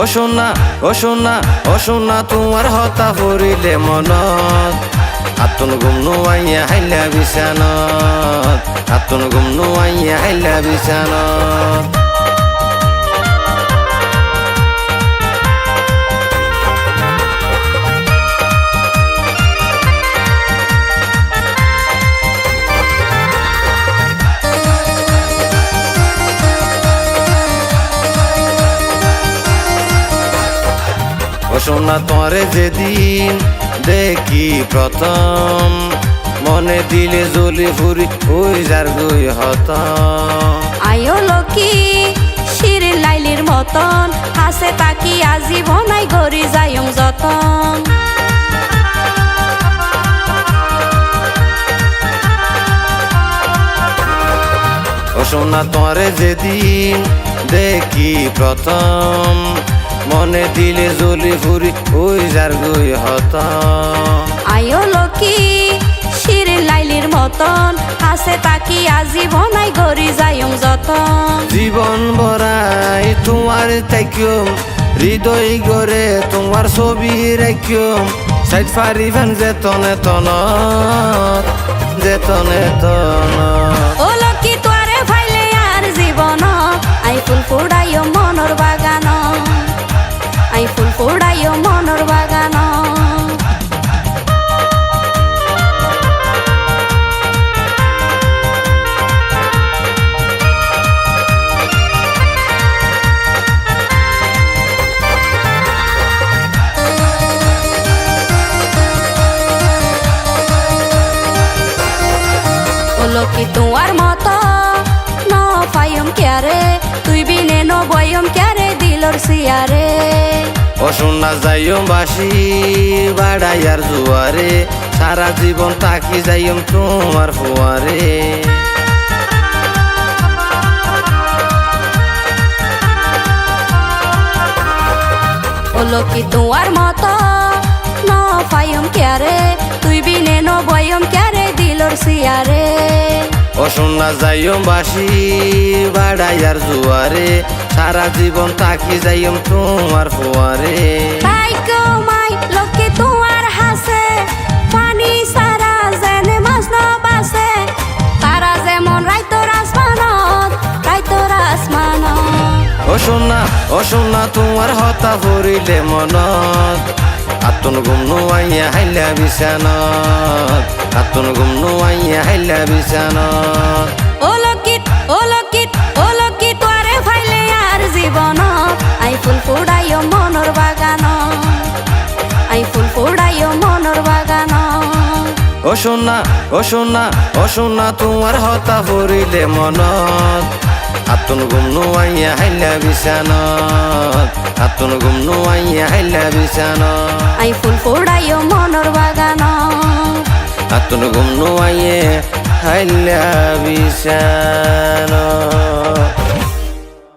ও সোনা তোমার হতা ফুরিলে মনত আতুন গুম নুয়াইয়া হাইলা বিছানত আতুন গুম নুয়াইয়া হাইলা বিছানত ও সোনা তোরে যেদিন দেখি প্রথম মনে দিলে জ্বলি ফুরি ওই যার গুই হত আয়ো লকি শির লাইলির মতন হাসে তাকি আজীবনাই গরি যায়ং যতন ও সোনা তোরে যেদিন দেখি প্রথম মনে দিলে জ্বলি ফুরি ওই যার গুই হত আয়ো লকি শির লাইলির মতন হাসে তাকি আজীবনাই গরি যায়ং যতন জীবন ভরাই তোমার তাইকিম হৃদয় গড়ে তোমার ছবি রাখিম সাইড ফারিবান যেতনে তনত যেতনে তনত ও লকি তোরে ফাইলে আর জীবন আই ফুল ফুড়াইও মনর বাগান আই ফুল ফুড়াইও মনর বাগান লকি তোমার মত ন পাইম ক্যারে তুই বিনে ন বয়ম ক্যারে দিলর সিয়ারে ও সোনা যাইও বাসি বাড়াইয়ার জুয়ারে সারা জীবন তাকি যাইম তোমার ফুয়ারে ও লকি তোমার মত ন পাইম ক্যারে তুই বিনে ন বয়ম ক্যারে দিলর সিয়ারে ও সোনা যাইম বাসি বাড়াইয়ার জুয়ারে সারা জীবন তাকি যাইম তোমার ফুয়ারে তাই কমাই লকি তোমার হাসে পানি সারা জেনে মাছ ন বাসে তারা যেমন রাইতর আসমানত ও সোনা তোমার হতা ভরিলে মনত আতুন গুম নুয়াইয়া হাইলা বিছানত আতুন গুম নুয়াইয়া হাইলা বিছানত ও লকি তোরে ফাইলে আর জীবন আই ফুল ফুড়াইও মনর বাগান আই ফুল ফুড়াইও মনর বাগান ও সোনা তোমার হতা ভরিলে মনত আতুন গুম নুয়াইয়া হাইলা বিছানত আতুন গুম নুয়াইয়া হাইলা বিছানত আই ফুল ফুড়াইও মনর বাগান আতুন গুম নুয়াইয়া হাইলা বিছানত